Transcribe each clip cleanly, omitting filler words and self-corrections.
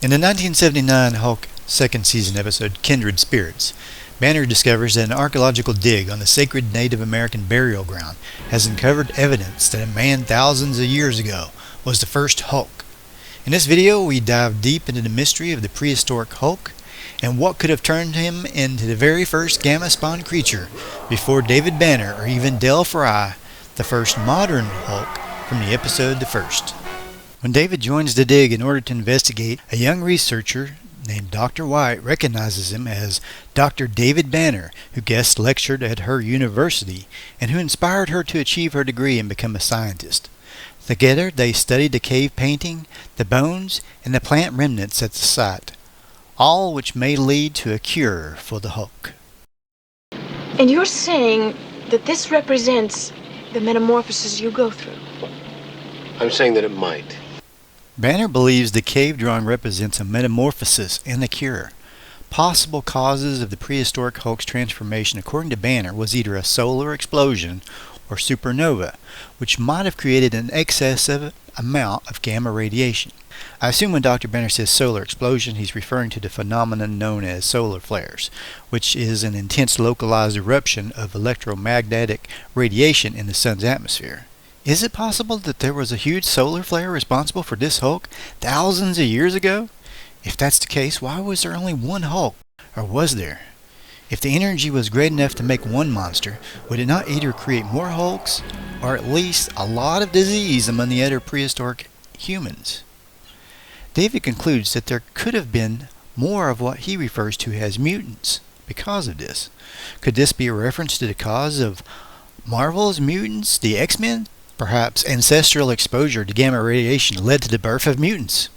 In the 1979 Hulk second season episode Kindred Spirits, Banner discovers that an archaeological dig on the sacred Native American burial ground has uncovered evidence that a man thousands of years ago was the first Hulk. In this video, we dive deep into the mystery of the prehistoric Hulk and what could have turned him into the very first gamma-spawn creature before David Banner or even Del Fry, the first modern Hulk from the episode The First. When David joins the dig in order to investigate, a young researcher named Dr. Whit recognizes him as Dr. David Banner, who guest lectured at her university and who inspired her to achieve her degree and become a scientist. Together, they studied the cave painting, the bones, and the plant remnants at the site, all which may lead to a cure for the Hulk. And you're saying that this represents the metamorphosis you go through? I'm saying that it might. Banner believes the cave drawing represents a metamorphosis and a cure. Possible causes of the prehistoric Hulk's transformation, according to Banner, was either a solar explosion or supernova, which might have created an excessive amount of gamma radiation. I assume when Dr. Banner says solar explosion, he's referring to the phenomenon known as solar flares, which is an intense localized eruption of electromagnetic radiation in the sun's atmosphere. Is it possible that there was a huge solar flare responsible for this Hulk thousands of years ago? If that's the case, why was there only one Hulk? Or was there? If the energy was great enough to make one monster, would it not either create more Hulks, or at least a lot of disease among the other prehistoric humans? David concludes that there could have been more of what he refers to as mutants because of this. Could this be a reference to the cause of Marvel's mutants, the X-Men? Perhaps ancestral exposure to gamma radiation led to the birth of mutants.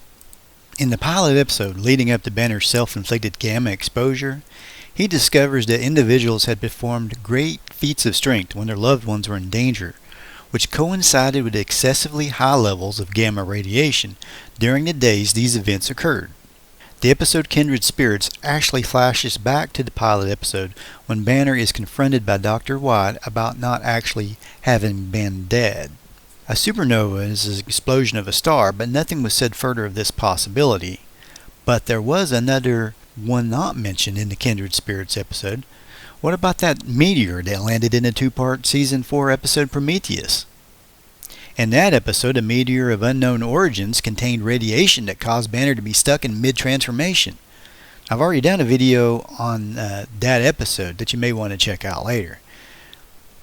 In the pilot episode leading up to Banner's self-inflicted gamma exposure, he discovers that individuals had performed great feats of strength when their loved ones were in danger, which coincided with excessively high levels of gamma radiation during the days these events occurred. The episode Kindred Spirits actually flashes back to the pilot episode when Banner is confronted by Dr. Whit about not actually having been dead. A supernova is an explosion of a star, but nothing was said further of this possibility. But there was another one not mentioned in the Kindred Spirits episode. What about that meteor that landed in the two-part Season 4 episode Prometheus? In that episode, a meteor of unknown origins contained radiation that caused Banner to be stuck in mid-transformation. I've already done a video on that episode that you may want to check out later.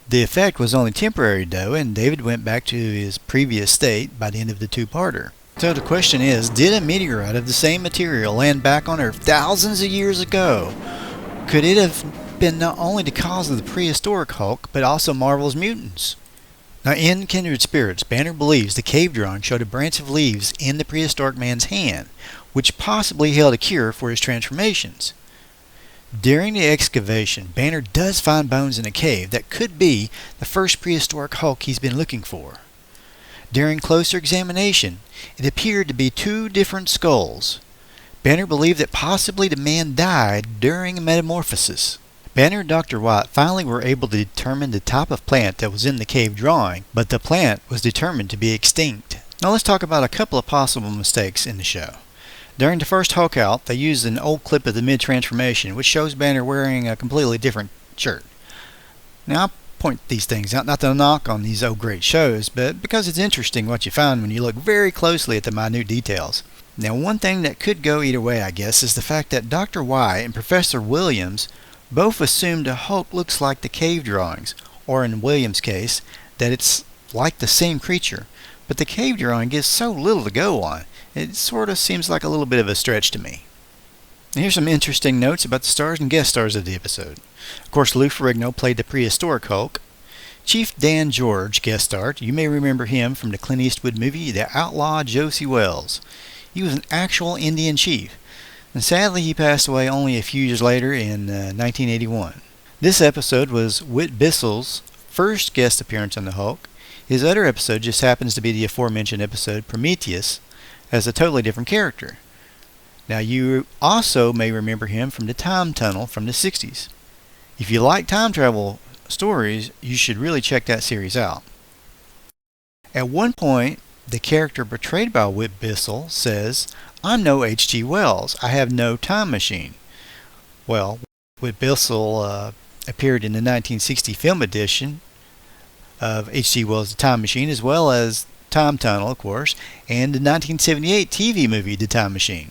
The effect was only temporary though, and David went back to his previous state by the end of the two-parter. So the question is, did a meteorite of the same material land back on Earth thousands of years ago? Could it have been not only the cause of the prehistoric Hulk, but also Marvel's mutants? Now, in Kindred Spirits, Banner believes the cave drawing showed a branch of leaves in the prehistoric man's hand, which possibly held a cure for his transformations. During the excavation, Banner does find bones in a cave that could be the first prehistoric Hulk he's been looking for. During closer examination, it appeared to be two different skulls. Banner believed that possibly the man died during a metamorphosis. Banner and Dr. Whit finally were able to determine the type of plant that was in the cave drawing, but the plant was determined to be extinct. Now let's talk about a couple of possible mistakes in the show. During the first Hulk out, they used an old clip of the mid-transformation, which shows Banner wearing a completely different shirt. Now I'll point these things out, not to knock on these great shows, but because it's interesting what you find when you look very closely at the minute details. Now one thing that could go either way, I guess, is the fact that Dr. Whit and Professor Williams both assumed a Hulk looks like the cave drawings, or in Williams' case, that it's like the same creature. But the cave drawing gives so little to go on, it sort of seems like a little bit of a stretch to me. And here's some interesting notes about the stars and guest stars of the episode. Of course, Lou Ferrigno played the prehistoric Hulk. Chief Dan George guest starred. You may remember him from the Clint Eastwood movie The Outlaw Josie Wells. He was an actual Indian chief, and sadly he passed away only a few years later in 1981. This episode was Whit Bissel's first guest appearance on the Hulk. His other episode just happens to be the aforementioned episode Prometheus as a totally different character. Now you also may remember him from the Time Tunnel from the 60s. If you like time travel stories, you should really check that series out. At one point, The character portrayed by Whit Bissel says, "I'm no H.G. Wells. I have no time machine." Well, Whit Bissel appeared in the 1960 film edition of H.G. Wells' The Time Machine, as well as Time Tunnel, of course, and the 1978 TV movie The Time Machine.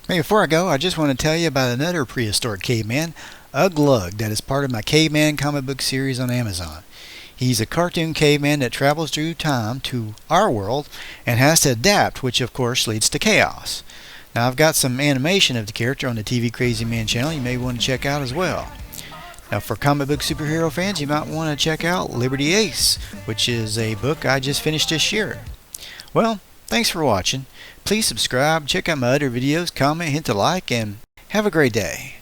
Hey, before I go, I just want to tell you about another prehistoric caveman, Uglug, that is part of my Caveman comic book series on Amazon. He's a cartoon caveman that travels through time to our world and has to adapt, which of course leads to chaos. Now I've got some animation of the character on the TV Crazy Man channel you may want to check out as well. Now for comic book superhero fans, you might want to check out Liberty Ace, which is a book I just finished this year. Well, thanks for watching. Please subscribe, check out my other videos, comment, hit the like, and have a great day.